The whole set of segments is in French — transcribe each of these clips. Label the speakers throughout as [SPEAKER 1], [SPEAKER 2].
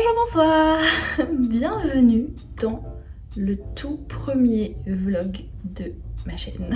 [SPEAKER 1] Bonjour, bonsoir, bienvenue dans le tout premier vlog de ma chaîne.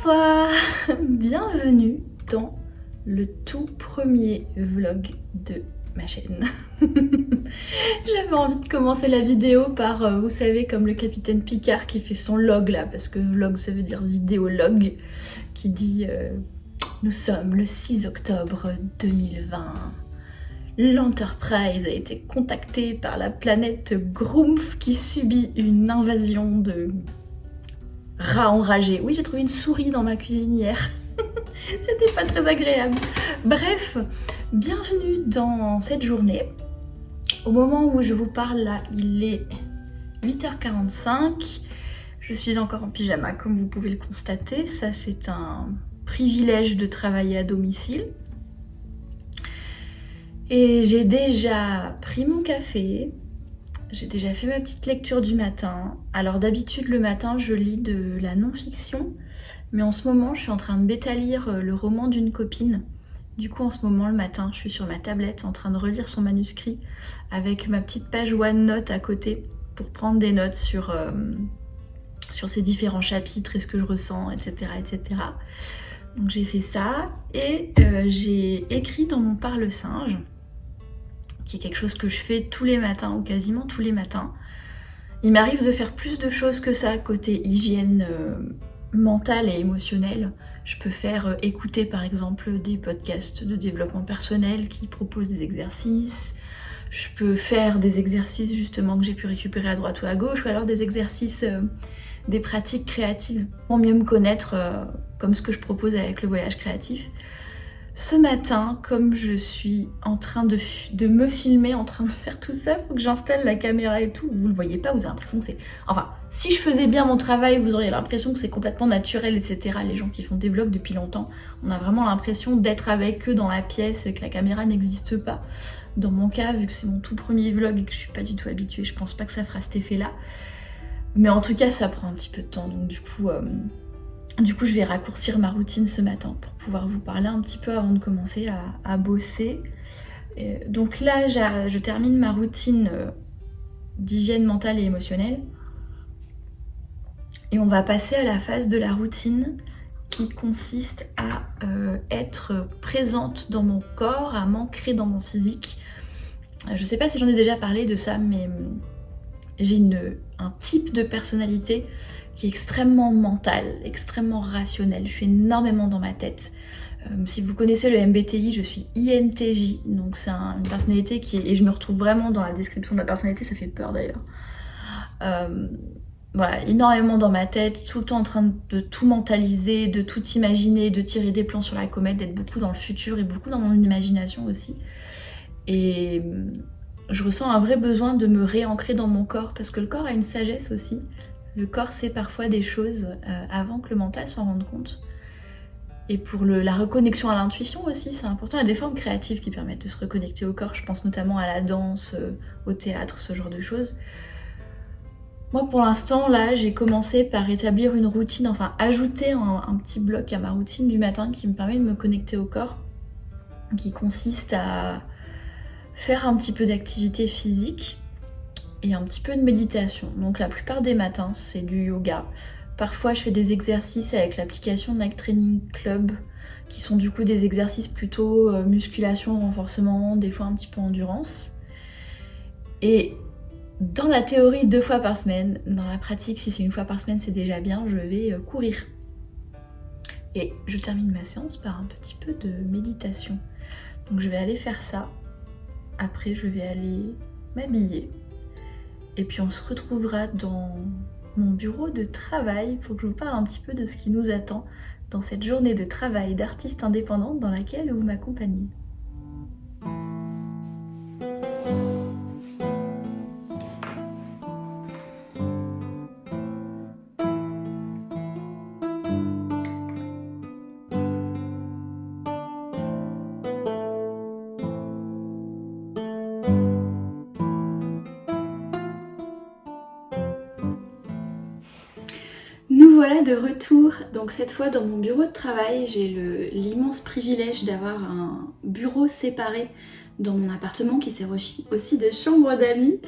[SPEAKER 1] Bonsoir, bienvenue dans le tout premier vlog de ma chaîne. J'avais envie de commencer la vidéo par, vous savez, comme le capitaine Picard qui fait son log là, parce que vlog ça veut dire vidéolog, qui dit nous sommes le 6 octobre 2020. L'Enterprise a été contactée par la planète Grumpf qui subit une invasion de rats enragés. Oui, j'ai trouvé une souris dans ma cuisine hier. C'était pas très agréable. Bref, bienvenue dans cette journée. Au moment où je vous parle là, il est 8h45. Je suis encore en pyjama, comme vous pouvez le constater. Ça, c'est un privilège de travailler à domicile. Et j'ai déjà pris mon café. J'ai déjà fait ma petite lecture du matin. Alors d'habitude le matin je lis de la non-fiction, mais en ce moment je suis en train de bêta-lire le roman d'une copine. Du coup en ce moment le matin je suis sur ma tablette en train de relire son manuscrit avec ma petite page OneNote à côté pour prendre des notes sur ces différents chapitres et ce que je ressens, etc. etc. Donc j'ai fait ça et j'ai écrit dans mon parle-singe, qui est quelque chose que je fais tous les matins ou quasiment tous les matins. Il m'arrive de faire plus de choses que ça côté hygiène mentale et émotionnelle. Je peux faire écouter par exemple des podcasts de développement personnel qui proposent des exercices. Je peux faire des exercices justement que j'ai pu récupérer à droite ou à gauche, ou alors des exercices, des pratiques créatives pour mieux me connaître, comme ce que je propose avec le voyage créatif. Ce matin, comme je suis en train de me filmer, en train de faire tout ça, faut que j'installe la caméra et tout. Vous le voyez pas, vous avez l'impression que c'est... Enfin, si je faisais bien mon travail, vous auriez l'impression que c'est complètement naturel, etc. Les gens qui font des vlogs depuis longtemps, on a vraiment l'impression d'être avec eux dans la pièce, que la caméra n'existe pas. Dans mon cas, vu que c'est mon tout premier vlog et que je suis pas du tout habituée, je pense pas que ça fera cet effet-là. Mais en tout cas, ça prend un petit peu de temps, donc du coup, je vais raccourcir ma routine ce matin pour pouvoir vous parler un petit peu avant de commencer à bosser. Donc là, je termine ma routine d'hygiène mentale et émotionnelle. Et on va passer à la phase de la routine qui consiste à être présente dans mon corps, à m'ancrer dans mon physique. Je sais pas si j'en ai déjà parlé de ça, mais j'ai un type de personnalité qui est extrêmement mental, extrêmement rationnel. Je suis énormément dans ma tête. Si vous connaissez le MBTI, je suis INTJ, donc c'est une personnalité qui est... Et je me retrouve vraiment dans la description de la personnalité, ça fait peur d'ailleurs. Voilà, énormément dans ma tête, tout le temps en train de tout mentaliser, de tout imaginer, de tirer des plans sur la comète, d'être beaucoup dans le futur et beaucoup dans mon imagination aussi. Et je ressens un vrai besoin de me réancrer dans mon corps, parce que le corps a une sagesse aussi. Le corps sait parfois des choses avant que le mental s'en rende compte. Et pour la reconnexion à l'intuition aussi, c'est important. Il y a des formes créatives qui permettent de se reconnecter au corps. Je pense notamment à la danse, au théâtre, ce genre de choses. Moi, pour l'instant, là, j'ai commencé par établir une routine, enfin ajouter un petit bloc à ma routine du matin qui me permet de me connecter au corps, qui consiste à faire un petit peu d'activité physique et un petit peu de méditation. Donc la plupart des matins, c'est du yoga. Parfois je fais des exercices avec l'application Nike Training Club, qui sont du coup des exercices plutôt musculation, renforcement, des fois un petit peu endurance. Et dans la théorie 2 fois par semaine, dans la pratique si c'est 1 fois par semaine c'est déjà bien, je vais courir. Et je termine ma séance par un petit peu de méditation. Donc je vais aller faire ça. Après je vais aller m'habiller. Et puis on se retrouvera dans mon bureau de travail pour que je vous parle un petit peu de ce qui nous attend dans cette journée de travail d'artiste indépendante dans laquelle vous m'accompagnez. Nous voilà de retour, donc cette fois dans mon bureau de travail, j'ai l'immense privilège d'avoir un bureau séparé dans mon appartement qui sert aussi de chambre d'amis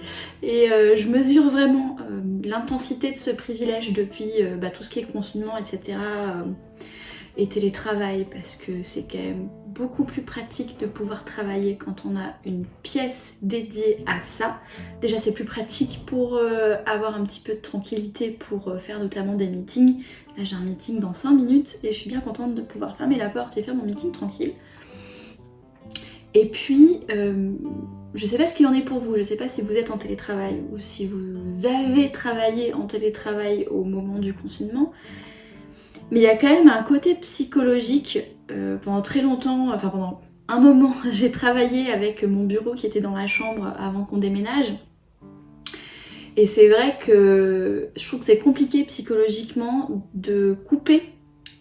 [SPEAKER 1] et je mesure vraiment l'intensité de ce privilège depuis tout ce qui est confinement, etc. Et télétravail, parce que c'est quand même beaucoup plus pratique de pouvoir travailler quand on a une pièce dédiée à ça. Déjà c'est plus pratique pour avoir un petit peu de tranquillité pour faire notamment des meetings. Là j'ai un meeting dans 5 minutes et je suis bien contente de pouvoir fermer la porte et faire mon meeting tranquille. Et puis je sais pas ce qu'il en est pour vous, je sais pas si vous êtes en télétravail ou si vous avez travaillé en télétravail au moment du confinement. Mais il y a quand même un côté psychologique. Pendant très longtemps, enfin pendant un moment, j'ai travaillé avec mon bureau qui était dans la chambre avant qu'on déménage. Et c'est vrai que je trouve que c'est compliqué psychologiquement de couper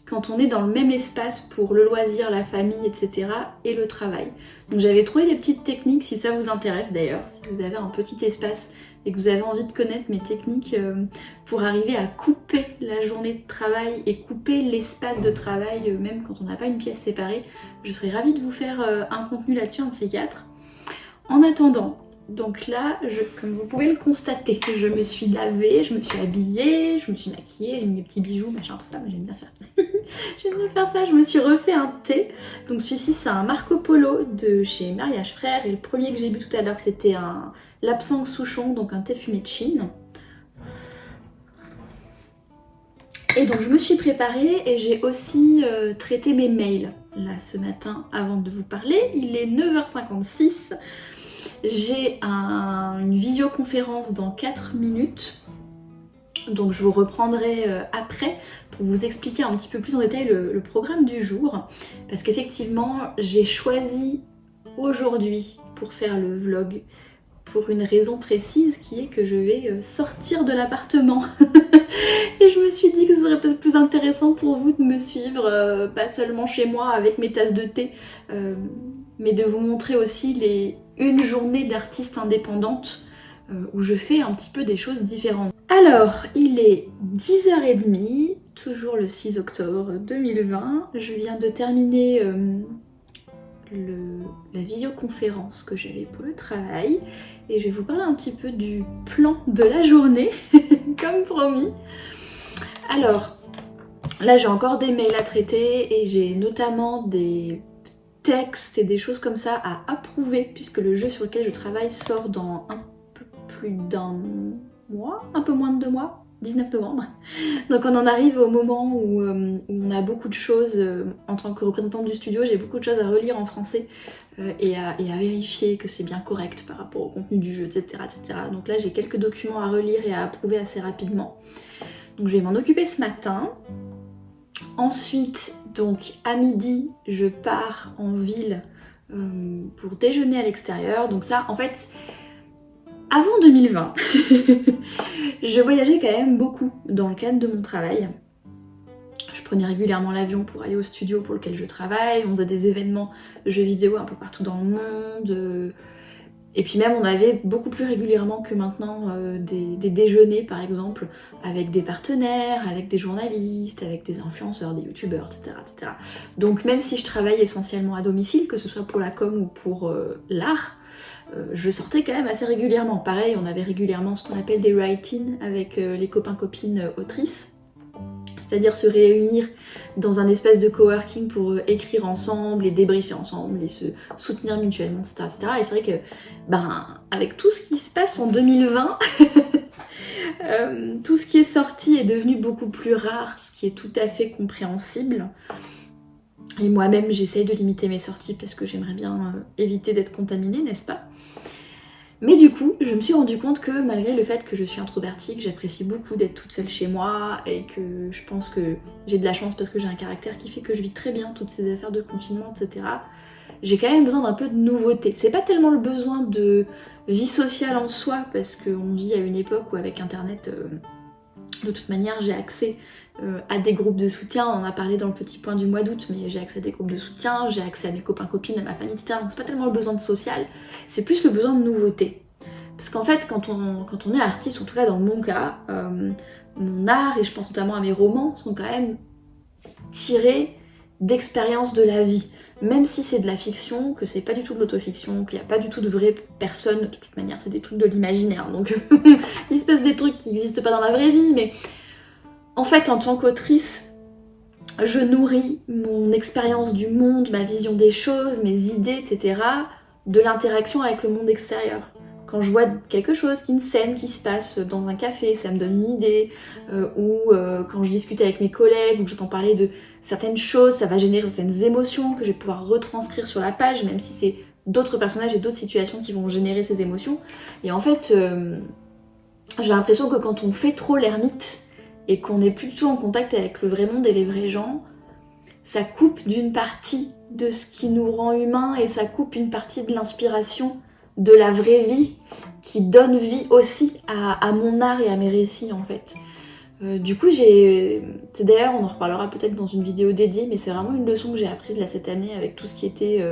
[SPEAKER 1] quand on est dans le même espace pour le loisir, la famille, etc. et le travail. Donc j'avais trouvé des petites techniques, si ça vous intéresse d'ailleurs, si vous avez un petit espace et que vous avez envie de connaître mes techniques pour arriver à couper la journée de travail et couper l'espace de travail, même quand on n'a pas une pièce séparée, je serais ravie de vous faire un contenu là-dessus, un de ces 4. En attendant, donc là, comme vous pouvez le constater, je me suis lavée, je me suis habillée, je me suis maquillée, j'ai mis mes petits bijoux, machin, tout ça, mais j'aime bien faire. J'aime bien faire ça, je me suis refait un thé. Donc celui-ci c'est un Marco Polo de chez Mariage Frères et le premier que j'ai bu tout à l'heure c'était un Lapsang Souchong, donc un thé fumé de Chine. Et donc je me suis préparée et j'ai aussi traité mes mails là ce matin avant de vous parler. Il est 9h56, j'ai une visioconférence dans 4 minutes. Donc je vous reprendrai après pour vous expliquer un petit peu plus en détail le programme du jour. Parce qu'effectivement, j'ai choisi aujourd'hui pour faire le vlog pour une raison précise qui est que je vais sortir de l'appartement. Et je me suis dit que ce serait peut-être plus intéressant pour vous de me suivre, pas seulement chez moi avec mes tasses de thé, mais de vous montrer aussi une journée d'artiste indépendante où je fais un petit peu des choses différentes. Alors, il est 10h30, toujours le 6 octobre 2020. Je viens de terminer la visioconférence que j'avais pour le travail et je vais vous parler un petit peu du plan de la journée, comme promis. Alors, là j'ai encore des mails à traiter et j'ai notamment des textes et des choses comme ça à approuver puisque le jeu sur lequel je travaille sort dans un peu plus d'un mois, un peu moins de 2 mois, 19 novembre. Donc on en arrive au moment où on a beaucoup de choses, en tant que représentante du studio, j'ai beaucoup de choses à relire en français et à vérifier que c'est bien correct par rapport au contenu du jeu, etc. etc. Donc là j'ai quelques documents à relire et à approuver assez rapidement. Donc je vais m'en occuper ce matin. Ensuite, donc à midi, je pars en ville pour déjeuner à l'extérieur. Donc ça, en fait, avant 2020, je voyageais quand même beaucoup dans le cadre de mon travail. Je prenais régulièrement l'avion pour aller au studio pour lequel je travaille. On faisait des événements jeux vidéo un peu partout dans le monde. Et puis même on avait beaucoup plus régulièrement que maintenant des déjeuners par exemple avec des partenaires, avec des journalistes, avec des influenceurs, des youtubeurs, etc., etc. Donc même si je travaille essentiellement à domicile, que ce soit pour la com ou pour l'art, je sortais quand même assez régulièrement. Pareil, on avait régulièrement ce qu'on appelle des write-in avec les copains-copines autrices. c'est-à-dire se réunir dans un espace de coworking pour écrire ensemble et débriefer ensemble et se soutenir mutuellement, etc. etc. Et c'est vrai que, avec tout ce qui se passe en 2020, tout ce qui est sorti est devenu beaucoup plus rare, ce qui est tout à fait compréhensible. Et moi-même, j'essaye de limiter mes sorties parce que j'aimerais bien éviter d'être contaminée, n'est-ce pas? Mais du coup, je me suis rendu compte que malgré le fait que je suis introvertie, que j'apprécie beaucoup d'être toute seule chez moi et que je pense que j'ai de la chance parce que j'ai un caractère qui fait que je vis très bien toutes ces affaires de confinement, etc. J'ai quand même besoin d'un peu de nouveauté. C'est pas tellement le besoin de vie sociale en soi, parce qu'on vit à une époque où avec internet, de toute manière j'ai accès à des groupes de soutien, on en a parlé dans le petit point du mois d'août, mais j'ai accès à des groupes de soutien, j'ai accès à mes copains, copines, à ma famille, etc. Donc c'est pas tellement le besoin de social, c'est plus le besoin de nouveauté. Parce qu'en fait, quand on est artiste, en tout cas dans mon cas, mon art, et je pense notamment à mes romans, sont quand même tirés d'expériences de la vie. Même si c'est de la fiction, que c'est pas du tout de l'autofiction, qu'il n'y a pas du tout de vraies personnes, de toute manière c'est des trucs de l'imaginaire, donc il se passe des trucs qui n'existent pas dans la vraie vie, mais en fait en tant qu'autrice, je nourris mon expérience du monde, ma vision des choses, mes idées, etc. de l'interaction avec le monde extérieur. Quand je vois quelque chose, une scène qui se passe dans un café, ça me donne une idée, ou quand je discute avec mes collègues, ou que j'entends parler de certaines choses, ça va générer certaines émotions que je vais pouvoir retranscrire sur la page, même si c'est d'autres personnages et d'autres situations qui vont générer ces émotions. Et en fait, j'ai l'impression que quand on fait trop l'ermite, et qu'on n'est plus du tout en contact avec le vrai monde et les vrais gens, ça coupe d'une partie de ce qui nous rend humains, et ça coupe une partie de l'inspiration de la vraie vie qui donne vie aussi à mon art et à mes récits en fait. Du coup c'est d'ailleurs, on en reparlera peut-être dans une vidéo dédiée, mais c'est vraiment une leçon que j'ai apprise là cette année avec tout ce qui était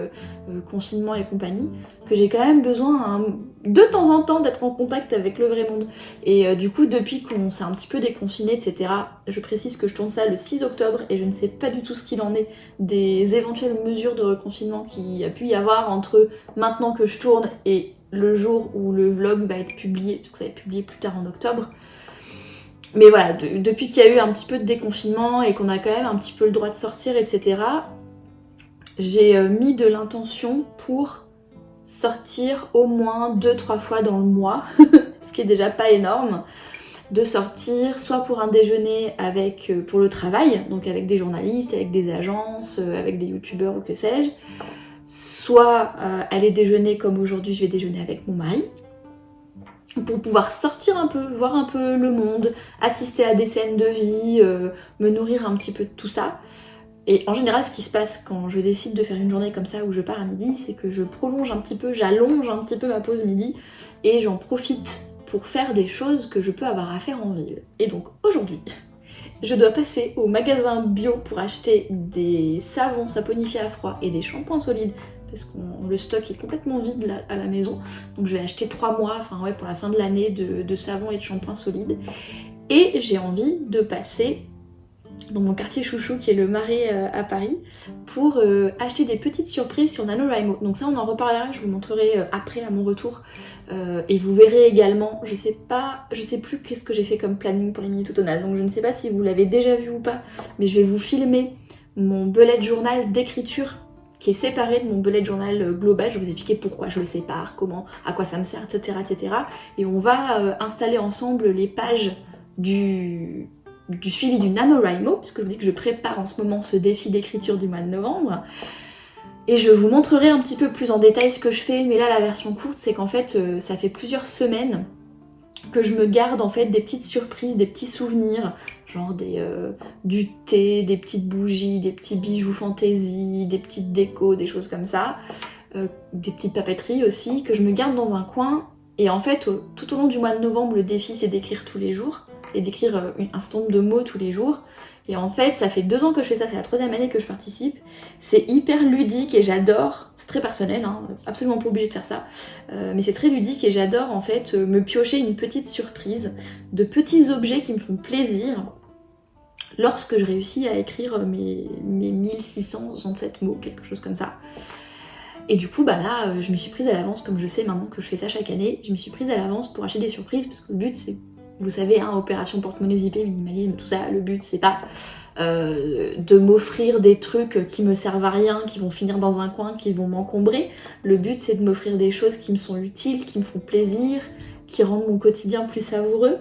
[SPEAKER 1] confinement et compagnie, que j'ai quand même besoin de temps en temps d'être en contact avec le vrai monde. Et du coup depuis qu'on s'est un petit peu déconfiné, etc., je précise que je tourne ça le 6 octobre et je ne sais pas du tout ce qu'il en est des éventuelles mesures de reconfinement qu'il y a pu y avoir entre maintenant que je tourne et le jour où le vlog va être publié, parce que ça va être publié plus tard en octobre. Mais voilà, depuis qu'il y a eu un petit peu de déconfinement et qu'on a quand même un petit peu le droit de sortir, etc., j'ai mis de l'intention pour sortir au moins 2-3 fois dans le mois, ce qui est déjà pas énorme, de sortir soit pour un déjeuner pour le travail, donc avec des journalistes, avec des agences, avec des youtubeurs ou que sais-je, soit aller déjeuner comme aujourd'hui je vais déjeuner avec mon mari, pour pouvoir sortir un peu, voir un peu le monde, assister à des scènes de vie, me nourrir un petit peu de tout ça. Et en général, ce qui se passe quand je décide de faire une journée comme ça où je pars à midi, c'est que je prolonge un petit peu, j'allonge un petit peu ma pause midi et j'en profite pour faire des choses que je peux avoir à faire en ville. Et donc aujourd'hui, je dois passer au magasin bio pour acheter des savons saponifiés à froid et des shampoings solides, parce que le stock est complètement vide là, à la maison. Donc je vais acheter 3 mois, enfin ouais, pour la fin de l'année, de savon et de shampoing solides. Et j'ai envie de passer dans mon quartier chouchou qui est le Marais à Paris pour acheter des petites surprises sur NaNoWriMo. Donc ça on en reparlera, je vous montrerai après à mon retour. Et vous verrez également, je sais plus qu'est-ce que j'ai fait comme planning pour les minutes automnales, donc je ne sais pas si vous l'avez déjà vu ou pas, mais je vais vous filmer mon bullet journal d'écriture qui est séparé de mon bullet journal global. Je vais vous expliquer pourquoi je le sépare, comment, à quoi ça me sert, etc. etc. Et on va installer ensemble les pages du suivi du NaNoWriMo, puisque je vous dis que je prépare en ce moment ce défi d'écriture du mois de novembre. Et je vous montrerai un petit peu plus en détail ce que je fais, mais là la version courte, c'est qu'en fait ça fait plusieurs semaines que je me garde en fait des petites surprises, des petits souvenirs, genre du thé, des petites bougies, des petits bijoux fantaisie, des petites décos, des choses comme ça, des petites papeteries aussi, que je me garde dans un coin. Et en fait, tout au long du mois de novembre, le défi c'est d'écrire tous les jours, et d'écrire un certain nombre de mots tous les jours. Et en fait, ça fait 2 ans que je fais ça, c'est la 3e année que je participe. C'est hyper ludique et j'adore, c'est très personnel, hein, absolument pas obligé de faire ça, mais c'est très ludique et j'adore en fait me piocher une petite surprise de petits objets qui me font plaisir lorsque je réussis à écrire mes 1667 mots, quelque chose comme ça. Et du coup, bah là, je me suis prise à l'avance, comme je sais maintenant que je fais ça chaque année, je me suis prise à l'avance pour acheter des surprises, parce que le but c'est Vous savez, hein, opération porte-monnaie zippé, minimalisme, tout ça, le but c'est pas de m'offrir des trucs qui me servent à rien, qui vont finir dans un coin, qui vont m'encombrer. Le but c'est de m'offrir des choses qui me sont utiles, qui me font plaisir, qui rendent mon quotidien plus savoureux.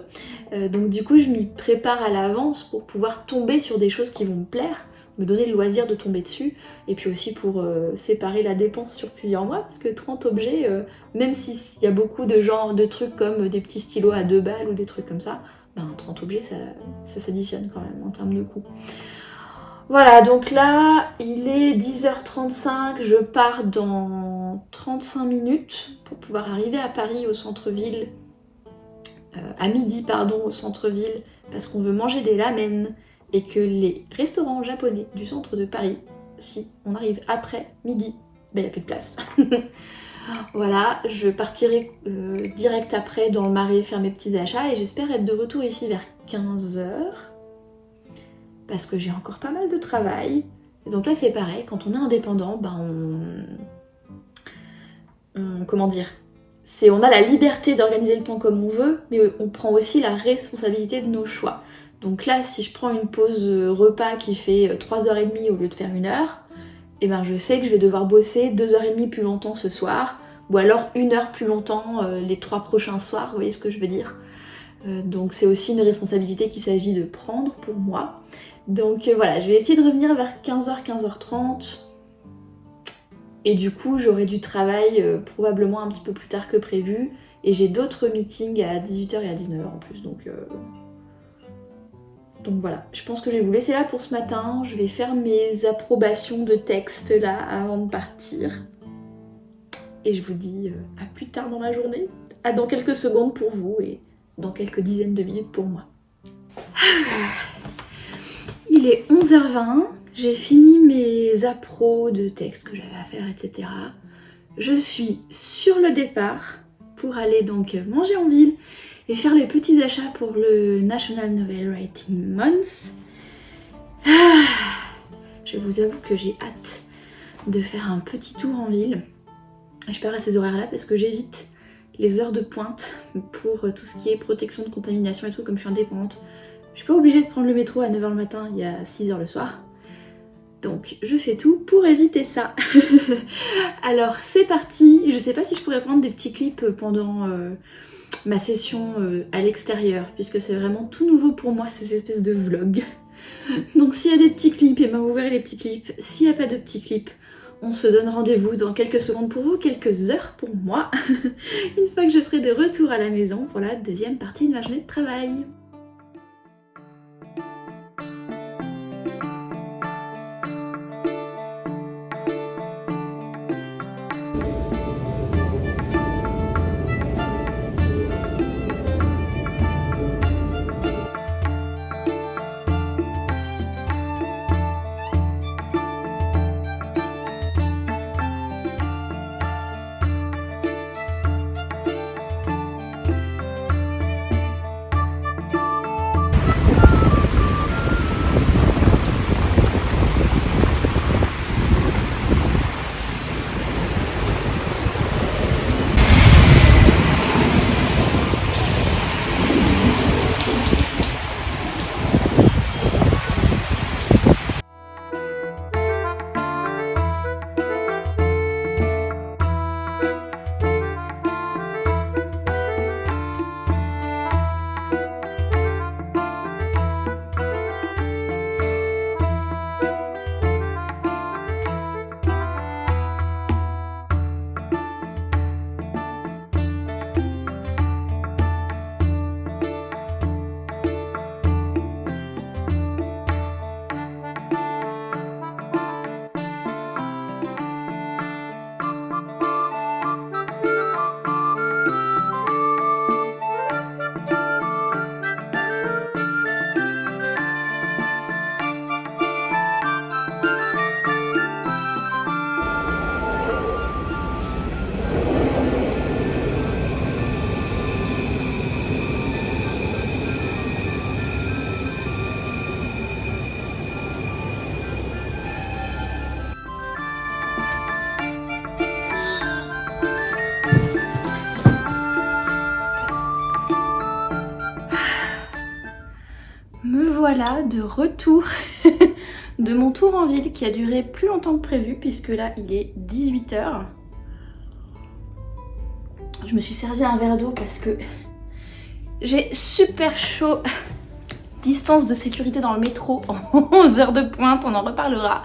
[SPEAKER 1] Donc du coup je m'y prépare à l'avance pour pouvoir tomber sur des choses qui vont me plaire, me donner le loisir de tomber dessus, et puis aussi pour séparer la dépense sur plusieurs mois, parce que 30 objets, même s'il y a beaucoup de genres de trucs comme des petits stylos à 2 balles ou des trucs comme ça, ben 30 objets ça s'additionne quand même en termes de coût. Voilà, donc là il est 10h35, je pars dans 35 minutes pour pouvoir arriver à Paris au centre-ville, à midi pardon, au centre-ville, parce qu'on veut manger des ramen, et que les restaurants japonais du centre de Paris, si on arrive après midi, ben il n'y a plus de place. Voilà, je partirai direct après dans le Marais faire mes petits achats, et j'espère être de retour ici vers 15h, parce que j'ai encore pas mal de travail. Et donc là c'est pareil, quand on est indépendant, ben comment dire, on a la liberté d'organiser le temps comme on veut, mais on prend aussi la responsabilité de nos choix. Donc là, si je prends une pause repas qui fait 3h30 au lieu de faire 1h, et ben je sais que je vais devoir bosser 2h30 plus longtemps ce soir, ou alors 1h plus longtemps les 3 prochains soirs, vous voyez ce que je veux dire. Donc c'est aussi une responsabilité qu'il s'agit de prendre pour moi. Donc voilà, je vais essayer de revenir vers 15h, 15h30. Et du coup, j'aurai du travail probablement un petit peu plus tard que prévu. Et j'ai d'autres meetings à 18h et à 19h en plus, donc voilà, je pense que je vais vous laisser là pour ce matin. Je vais faire mes approbations de texte là avant de partir. Et je vous dis à plus tard dans la journée, à dans quelques secondes pour vous et dans quelques dizaines de minutes pour moi. Il est 11h20, j'ai fini mes appros de texte que j'avais à faire, etc. Je suis sur le départ pour aller donc manger en ville et faire les petits achats pour le National Novel Writing Month. Je vous avoue que j'ai hâte de faire un petit tour en ville. Je pars à ces horaires-là parce que j'évite les heures de pointe pour tout ce qui est protection de contamination et tout, comme je suis indépendante. Je suis pas obligée de prendre le métro à 9h le matin, il y a 6h le soir. Donc je fais tout pour éviter ça. Alors c'est parti. Je sais pas si je pourrais prendre des petits clips pendant ma session à l'extérieur, puisque c'est vraiment tout nouveau pour moi ces espèces de vlogs. Donc s'il y a des petits clips, et ben vous verrez les petits clips. S'il n'y a pas de petits clips, on se donne rendez-vous dans quelques secondes pour vous, quelques heures pour moi, une fois que je serai de retour à la maison pour la deuxième partie de ma journée de travail. Me voilà de retour de mon tour en ville qui a duré plus longtemps que prévu puisque là il est 18 h. Je me suis servi un verre d'eau parce que j'ai super chaud. Distance de sécurité dans le métro en 11 heures de pointe, on en reparlera.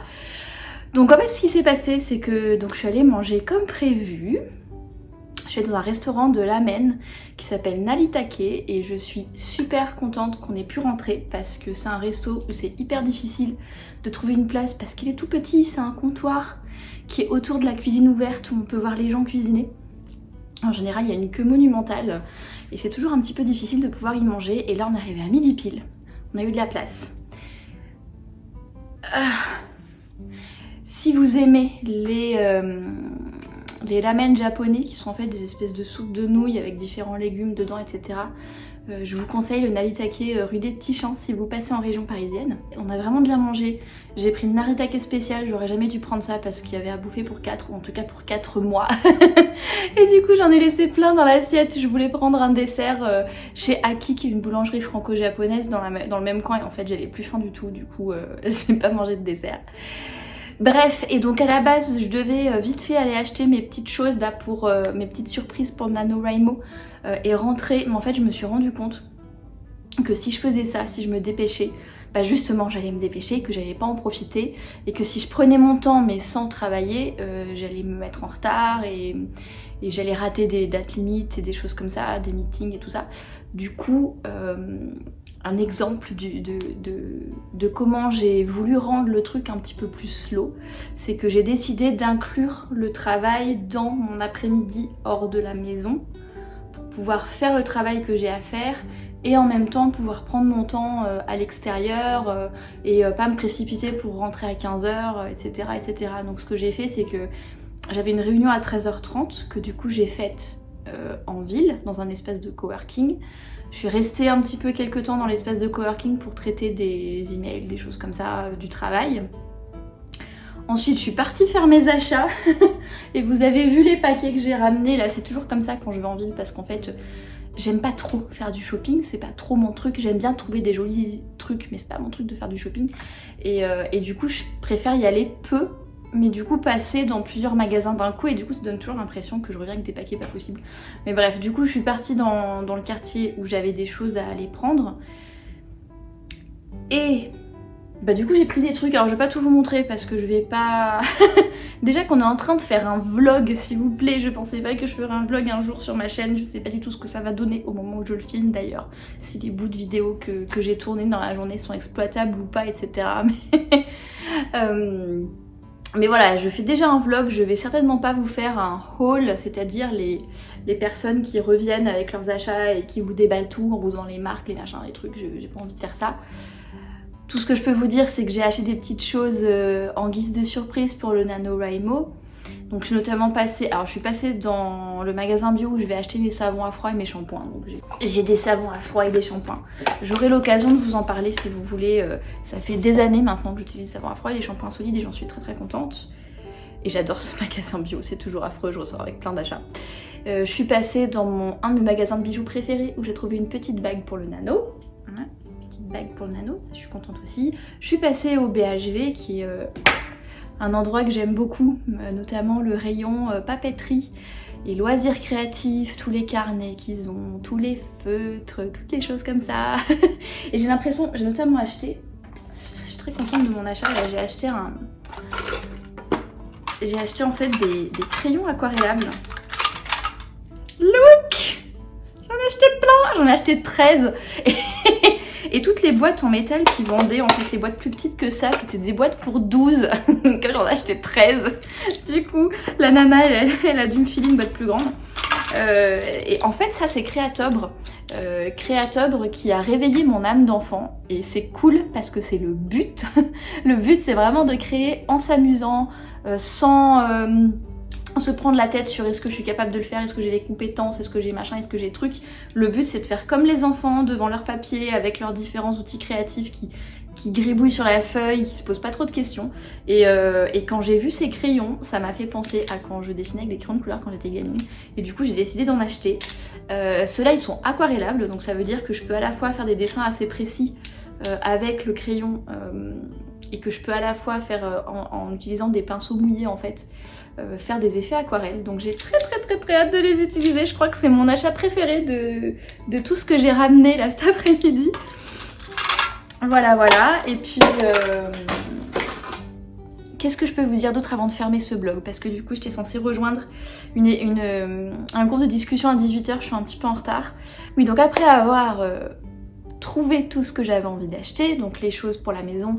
[SPEAKER 1] Donc en fait ce qui s'est passé c'est que je suis allée manger comme prévu. Je suis dans un restaurant de Lamen qui s'appelle Nalitake et je suis super contente qu'on ait pu rentrer parce que c'est un resto où c'est hyper difficile de trouver une place parce qu'il est tout petit, c'est un comptoir qui est autour de la cuisine ouverte où on peut voir les gens cuisiner. En général il y a une queue monumentale et c'est toujours un petit peu difficile de pouvoir y manger et là on est arrivé à midi pile, on a eu de la place. Si vous aimez les ramen japonais qui sont en fait des espèces de soupes de nouilles avec différents légumes dedans, etc. Je vous conseille le Nalitake rue des Petits Champs si vous passez en région parisienne. On a vraiment bien mangé. J'ai pris le Nalitake spécial, j'aurais jamais dû prendre ça parce qu'il y avait à bouffer pour 4, ou en tout cas pour 4 mois. Et du coup j'en ai laissé plein dans l'assiette. Je voulais prendre un dessert chez Aki qui est une boulangerie franco-japonaise dans le même coin et en fait j'avais plus faim du tout, du coup j'ai pas mangé de dessert. Bref, et donc à la base je devais vite fait aller acheter mes petites choses là pour mes petites surprises pour le NaNoWriMo et rentrer, mais en fait je me suis rendu compte que si je faisais ça, si je me dépêchais, bah justement j'allais me dépêcher, que j'allais pas en profiter et que si je prenais mon temps mais sans travailler, j'allais me mettre en retard et j'allais rater des dates limites et des choses comme ça, des meetings et tout ça. Du coup, un exemple de comment j'ai voulu rendre le truc un petit peu plus slow, c'est que j'ai décidé d'inclure le travail dans mon après-midi hors de la maison pour pouvoir faire le travail que j'ai à faire et en même temps pouvoir prendre mon temps à l'extérieur et pas me précipiter pour rentrer à 15 h, etc., etc. Donc ce que j'ai fait c'est que j'avais une réunion à 13h30 que du coup j'ai faite en ville, dans un espace de coworking. Je suis restée un petit peu quelques temps dans l'espace de coworking pour traiter des emails, des choses comme ça, du travail. Ensuite, je suis partie faire mes achats et vous avez vu les paquets que j'ai ramenés. Là, c'est toujours comme ça quand je vais en ville parce qu'en fait, j'aime pas trop faire du shopping, c'est pas trop mon truc. J'aime bien trouver des jolis trucs, mais c'est pas mon truc de faire du shopping. Et du coup, je préfère y aller peu, mais du coup passer dans plusieurs magasins d'un coup et du coup ça donne toujours l'impression que je reviens avec des paquets pas possibles. Mais bref, du coup je suis partie dans le quartier où j'avais des choses à aller prendre et bah du coup j'ai pris des trucs. Alors je vais pas tout vous montrer parce que je vais pas... Déjà qu'on est en train de faire un vlog s'il vous plaît, je pensais pas que je ferais un vlog un jour sur ma chaîne, je sais pas du tout ce que ça va donner au moment où je le filme d'ailleurs, si les bouts de vidéos que j'ai tournés dans la journée sont exploitables ou pas, etc. Mais voilà, je fais déjà un vlog, je vais certainement pas vous faire un haul, c'est-à-dire les personnes qui reviennent avec leurs achats et qui vous déballent tout en vous donnant les marques, les machins, les trucs, j'ai pas envie de faire ça. Tout ce que je peux vous dire c'est que j'ai acheté des petites choses en guise de surprise pour le NaNoWriMo. Donc je suis notamment passée, alors je suis passée dans le magasin bio où je vais acheter mes savons à froid et mes shampoings. Donc j'ai des savons à froid et des shampoings. J'aurai l'occasion de vous en parler si vous voulez. Ça fait des années maintenant que j'utilise des savons à froid et des shampoings solides et j'en suis très très contente. Et j'adore ce magasin bio, c'est toujours affreux, je ressors avec plein d'achats. Je suis passée dans un de mes magasins de bijoux préférés où j'ai trouvé une petite bague pour le Nano. Voilà, une petite bague pour le Nano, ça je suis contente aussi. Je suis passée au BHV qui est... un endroit que j'aime beaucoup, notamment le rayon papeterie et loisirs créatifs, tous les carnets qu'ils ont, tous les feutres, toutes les choses comme ça. Et j'ai l'impression, j'ai notamment acheté, je suis très contente de mon achat, j'ai acheté en fait des crayons aquarellables. Look! J'en ai acheté plein, j'en ai acheté 13. Et toutes les boîtes en métal qui vendaient, en fait les boîtes plus petites que ça, c'était des boîtes pour 12, donc j'en ai acheté 13. Du coup, la nana, elle a dû me filer une boîte plus grande. Et en fait ça c'est Créatobre. Créatobre qui a réveillé mon âme d'enfant. Et c'est cool parce que c'est le but. Le but c'est vraiment de créer en s'amusant, sans... se prendre la tête sur est-ce que je suis capable de le faire, est-ce que j'ai les compétences, est-ce que j'ai machin, est-ce que j'ai truc. Le but c'est de faire comme les enfants devant leur papier avec leurs différents outils créatifs qui gribouillent sur la feuille, qui se posent pas trop de questions. Et quand j'ai vu ces crayons, ça m'a fait penser à quand je dessinais avec des crayons de couleur quand j'étais gamine. Et du coup j'ai décidé d'en acheter. Ceux-là ils sont aquarellables, donc ça veut dire que je peux à la fois faire des dessins assez précis avec le crayon et que je peux à la fois faire en utilisant des pinceaux mouillés en fait, faire des effets aquarelles. Donc j'ai très hâte de les utiliser. Je crois que c'est mon achat préféré de tout ce que j'ai ramené là cet après-midi. Voilà. Et puis qu'est-ce que je peux vous dire d'autre avant de fermer ce vlog? Parce que du coup j'étais censée rejoindre un cours de discussion à 18 h, je suis un petit peu en retard. Oui, donc après avoir trouvé tout ce que j'avais envie d'acheter, donc les choses pour la maison,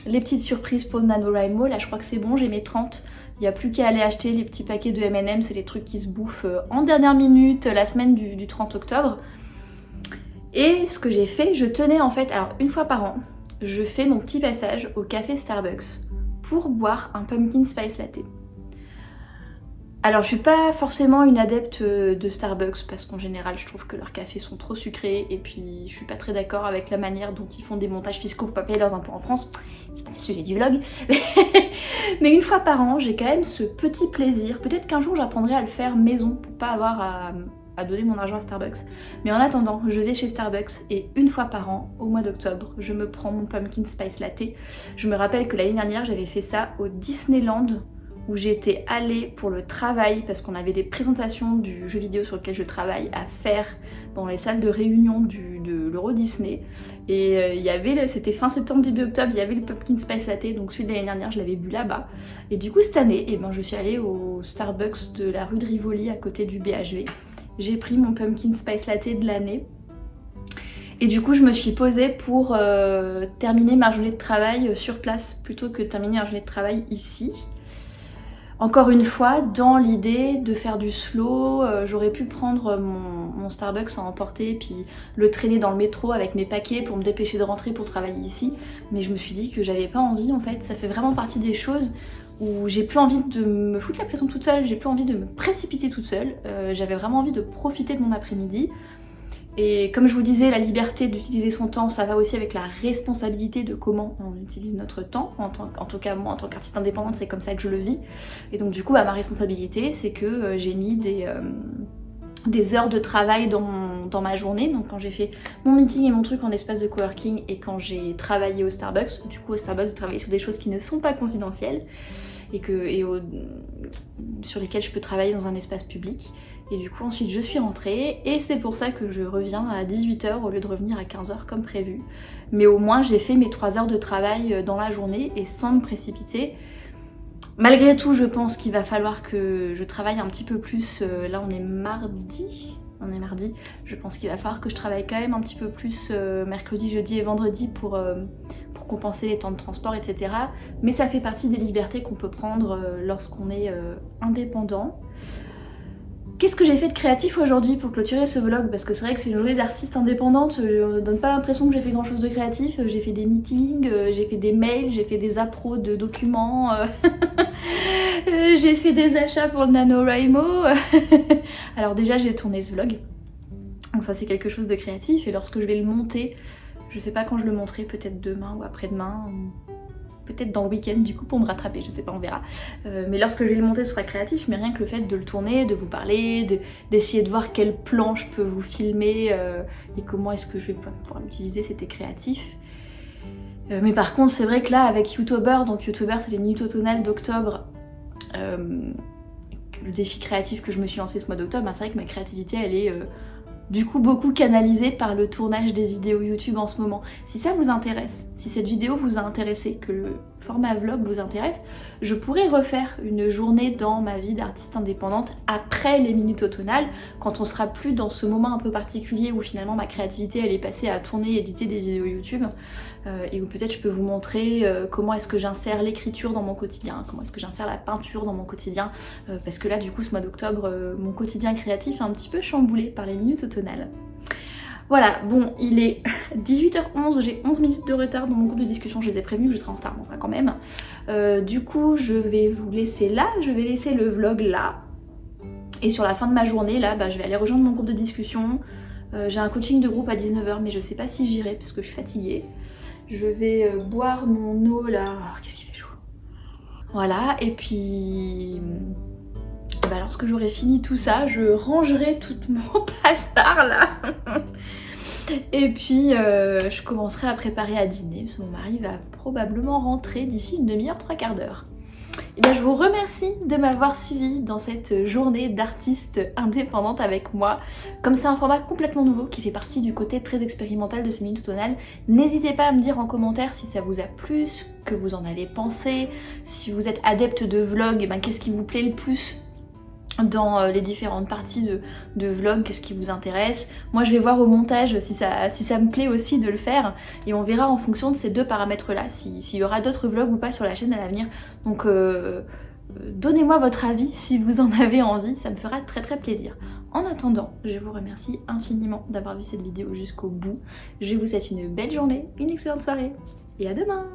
[SPEAKER 1] les petites surprises pour le NaNoWriMo, là je crois que c'est bon, j'ai mes 30. Il n'y a plus qu'à aller acheter les petits paquets de M&M, c'est les trucs qui se bouffent en dernière minute, la semaine du 30 octobre. Et ce que j'ai fait, je tenais en fait, alors une fois par an, je fais mon petit passage au café Starbucks pour boire un pumpkin spice latte. Alors je suis pas forcément une adepte de Starbucks parce qu'en général je trouve que leurs cafés sont trop sucrés et puis je suis pas très d'accord avec la manière dont ils font des montages fiscaux pour pas payer leurs impôts en France. C'est pas le sujet du vlog. Mais une fois par an j'ai quand même ce petit plaisir. Peut-être qu'un jour j'apprendrai à le faire maison pour pas avoir à donner mon argent à Starbucks. Mais en attendant, je vais chez Starbucks et une fois par an, au mois d'octobre, je me prends mon pumpkin spice latte. Je me rappelle que l'année dernière, j'avais fait ça au Disneyland où j'étais allée pour le travail parce qu'on avait des présentations du jeu vidéo sur lequel je travaille à faire dans les salles de réunion de l'Euro Disney. Et il y avait, c'était fin septembre, début octobre, il y avait le pumpkin spice latte, donc celui de l'année dernière, je l'avais bu là-bas. Et du coup, cette année, je suis allée au Starbucks de la rue de Rivoli à côté du BHV. J'ai pris mon pumpkin spice latte de l'année. Et du coup, je me suis posée pour terminer ma journée de travail sur place plutôt que de terminer ma journée de travail ici. Encore une fois, dans l'idée de faire du slow, j'aurais pu prendre mon Starbucks à emporter puis le traîner dans le métro avec mes paquets pour me dépêcher de rentrer pour travailler ici. Mais je me suis dit que j'avais pas envie en fait, ça fait vraiment partie des choses où j'ai plus envie de me foutre la pression toute seule, j'ai plus envie de me précipiter toute seule, j'avais vraiment envie de profiter de mon après-midi. Et comme je vous disais, la liberté d'utiliser son temps, ça va aussi avec la responsabilité de comment on utilise notre temps. En tout cas, moi, en tant qu'artiste indépendante, c'est comme ça que je le vis. Et donc du coup, ma responsabilité, c'est que j'ai mis des heures de travail dans ma journée. Donc quand j'ai fait mon meeting et mon truc en espace de coworking et quand j'ai travaillé au Starbucks, du coup au Starbucks, j'ai travaillé sur des choses qui ne sont pas confidentielles sur lesquelles je peux travailler dans un espace public. Et du coup ensuite je suis rentrée et c'est pour ça que je reviens à 18 h au lieu de revenir à 15 h comme prévu. Mais au moins j'ai fait mes 3 heures de travail dans la journée et sans me précipiter. Malgré tout, je pense qu'il va falloir que je travaille un petit peu plus. Là on est mardi. Je pense qu'il va falloir que je travaille quand même un petit peu plus mercredi, jeudi et vendredi pour compenser les temps de transport, etc. Mais ça fait partie des libertés qu'on peut prendre lorsqu'on est indépendant. Qu'est-ce que j'ai fait de créatif aujourd'hui pour clôturer ce vlog? Parce que c'est vrai que c'est une journée d'artiste indépendante, je ne donne pas l'impression que j'ai fait grand chose de créatif. J'ai fait des meetings, j'ai fait des mails, j'ai fait des appros de documents, j'ai fait des achats pour le NaNoWriMo. Alors déjà j'ai tourné ce vlog, donc ça c'est quelque chose de créatif et lorsque je vais le monter, je sais pas quand je le monterai, peut-être demain ou après-demain, peut-être dans le week-end du coup pour me rattraper, je sais pas, on verra. Mais lorsque je vais le monter ce sera créatif, mais rien que le fait de le tourner, de vous parler, d'essayer de voir quel plan je peux vous filmer et comment est-ce que je vais pouvoir l'utiliser, c'était créatif. Mais par contre c'est vrai que là avec YouTuber, donc YouTuber c'est les minutes automnales d'octobre, le défi créatif que je me suis lancé ce mois d'octobre, c'est vrai que ma créativité elle est du coup beaucoup canalisée par le tournage des vidéos YouTube en ce moment. Si ça vous intéresse, si cette vidéo vous a intéressé, que le format vlog vous intéresse, je pourrais refaire une journée dans ma vie d'artiste indépendante après les minutes automnales, quand on sera plus dans ce moment un peu particulier où finalement ma créativité elle est passée à tourner et éditer des vidéos YouTube, et où peut-être je peux vous montrer comment est-ce que j'insère l'écriture dans mon quotidien, comment est-ce que j'insère la peinture dans mon quotidien, parce que là du coup ce mois d'octobre, mon quotidien créatif est un petit peu chamboulé par les minutes automnales. Voilà, bon, il est 18 h 11, j'ai 11 minutes de retard dans mon groupe de discussion, je les ai prévenus que je serai en retard, mais enfin quand même. Du coup, je vais vous laisser là, je vais laisser le vlog là. Et sur la fin de ma journée, là, je vais aller rejoindre mon groupe de discussion. J'ai un coaching de groupe à 19 h, mais je sais pas si j'irai parce que je suis fatiguée. Je vais boire mon eau là, oh, qu'est-ce qu'il fait chaud. Voilà, et puis... lorsque j'aurai fini tout ça, je rangerai tout mon bazar là. Et puis je commencerai à préparer à dîner, parce que mon mari va probablement rentrer d'ici une demi-heure, 3/4 d'heure. Et bien je vous remercie de m'avoir suivi dans cette journée d'artiste indépendante avec moi. Comme c'est un format complètement nouveau qui fait partie du côté très expérimental de ces minutes automnales, n'hésitez pas à me dire en commentaire si ça vous a plu, ce que vous en avez pensé, si vous êtes adepte de vlog, et ben qu'est-ce qui vous plaît le plus dans les différentes parties de vlog, qu'est-ce qui vous intéresse. Moi je vais voir au montage si ça me plaît aussi de le faire, et on verra en fonction de ces deux paramètres là s'il y aura d'autres vlogs ou pas sur la chaîne à l'avenir. Donc donnez-moi votre avis si vous en avez envie, ça me fera très plaisir. En attendant, je vous remercie infiniment d'avoir vu cette vidéo jusqu'au bout. Je vous souhaite une belle journée, une excellente soirée et à demain.